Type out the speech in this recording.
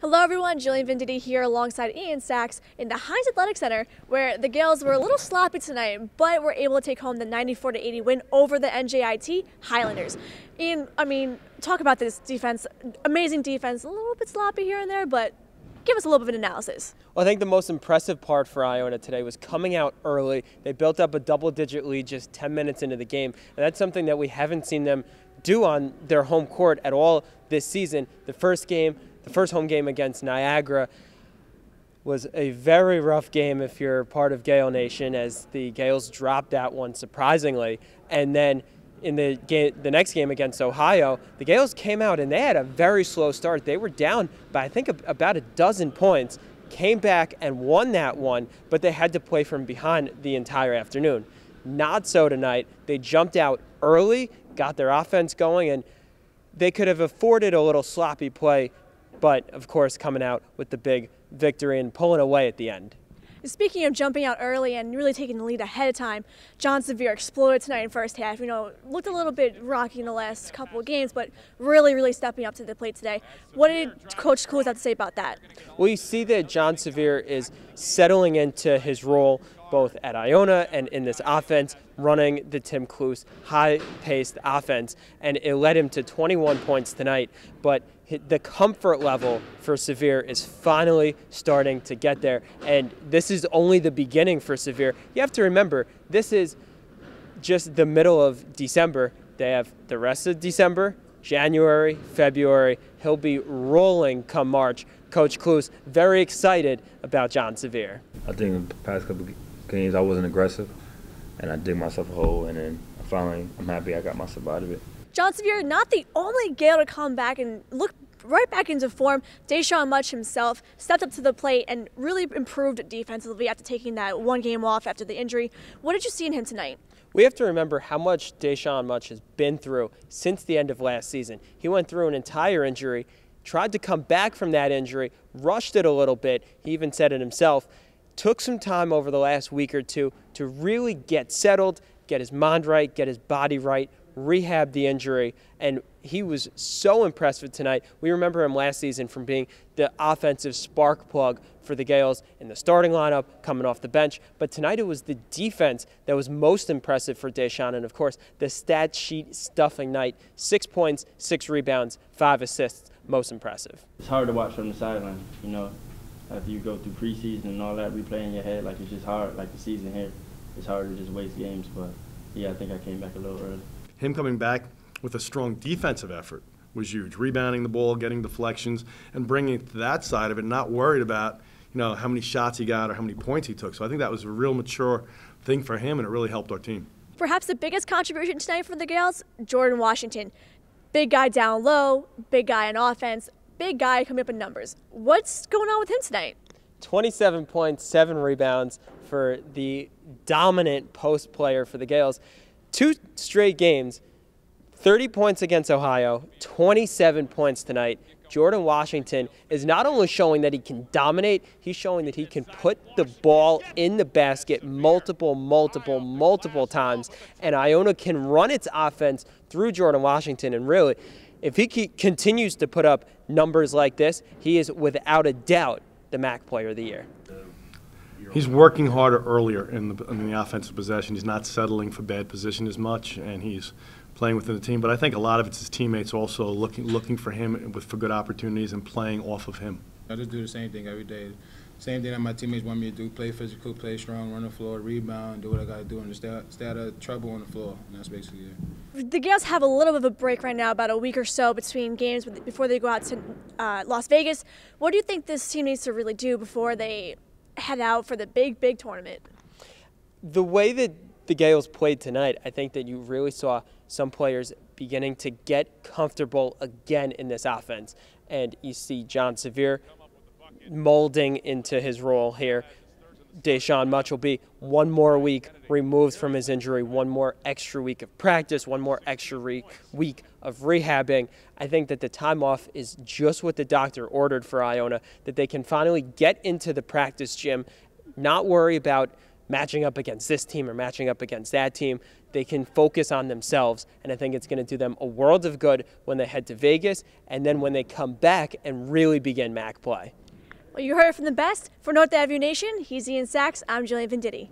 Hello everyone, Jilian Venditti here alongside Ian Sachs in the Hynes Center, where the Gaels were a little sloppy tonight, but were able to take home the 94-80 win over the NJIT Highlanders. Ian, talk about this defense. Amazing defense, a little bit sloppy here and there, but give us a little bit of an analysis. Well, I think the most impressive part for Iona today was coming out early. They built up a double-digit lead just 10 minutes into the game, and that's something that we haven't seen them do on their home court at all this season. The first home game against Niagara was a very rough game if you're part of Gael Nation, as the Gaels dropped that one surprisingly. And then in the next game against Ohio, the Gaels came out and they had a very slow start. They were down by, I think, about a dozen points, came back and won that one, but they had to play from behind the entire afternoon. Not so tonight. They jumped out early, got their offense going, and they could have afforded a little sloppy play, but of course coming out with the big victory and pulling away at the end. Speaking of jumping out early and really taking the lead ahead of time, Jon Severe exploded tonight in first half. Looked a little bit rocky in the last couple of games, but really stepping up to the plate today. What did Coach Clues have to say about that? Well, you see that Jon Severe is settling into his role both at Iona and in this offense, running the Tim Clues high-paced offense, and it led him to 21 points tonight. But the comfort level for Severe is finally starting to get there, and this is only the beginning for Severe. You have to remember, this is just the middle of December. They have the rest of December, January, February. He'll be rolling come March. Coach Clues very excited about Jon Severe. I think in the past couple games I wasn't aggressive, and I dig myself a hole, and then I'm happy I got myself out of it. Jon Severe, not the only Gael to come back and look right back into form. Deshawn Much himself stepped up to the plate and really improved defensively after taking that one game off after the injury. What did you see in him tonight? We have to remember how much Deshawn Much has been through since the end of last season. He went through an entire injury, tried to come back from that injury, rushed it a little bit. He even said it himself. Took some time over the last week or two to really get settled, get his mind right, get his body right, rehab the injury, and he was so impressive tonight. We remember him last season from being the offensive spark plug for the Gaels in the starting lineup, coming off the bench. But tonight it was the defense that was most impressive for Deshawn, and of course the stat sheet stuffing night. 6 points, 6 rebounds, 5 assists, most impressive. It's hard to watch from the sideline, after you go through preseason and all that replay in your head. It's just hard, like the season here. It's hard to just waste games, but yeah, I think I came back a little early. Him coming back with a strong defensive effort was huge. Rebounding the ball, getting deflections, and bringing it to that side of it, not worried about how many shots he got or how many points he took. So I think that was a real mature thing for him, and it really helped our team. Perhaps the biggest contribution tonight for the Gaels, Jordan Washington. Big guy down low, big guy on offense, big guy coming up in numbers. What's going on with him tonight? 27 points, 7 rebounds for the dominant post player for the Gaels. 2 straight games, 30 points against Ohio, 27 points tonight. Jordan Washington is not only showing that he can dominate, he's showing that he can put the ball in the basket multiple times, and Iona can run its offense through Jordan Washington. And really, if he continues to put up numbers like this, he is without a doubt the MAC Player of the Year. He's working harder earlier in the offensive possession. He's not settling for bad position as much, and he's playing within the team. But I think a lot of it's his teammates also looking for him for good opportunities and playing off of him. I just do the same thing every day. Same thing that my teammates want me to do: play physical, play strong, run the floor, rebound, do what I got to do, and just stay out of trouble on the floor. And that's basically it. The Gaels have a little bit of a break right now, about a week or so between games before they go out to Las Vegas. What do you think this team needs to really do before they head out for the big tournament? The way that the Gaels played tonight, I think that you really saw some players beginning to get comfortable again in this offense. And you see Jon Severe molding into his role here. Deshawn Much will be one more week removed from his injury, one more extra week of practice, one more extra week of rehabbing. I think that the time off is just what the doctor ordered for Iona, that they can finally get into the practice gym, not worry about matching up against this team or matching up against that team. they can focus on themselves, and I think it's going to do them a world of good when they head to Vegas and then when they come back and really begin MAC play. Well, you heard it from the best. For North Avenue Nation, he's Ian Sachs. I'm Jilian Venditti.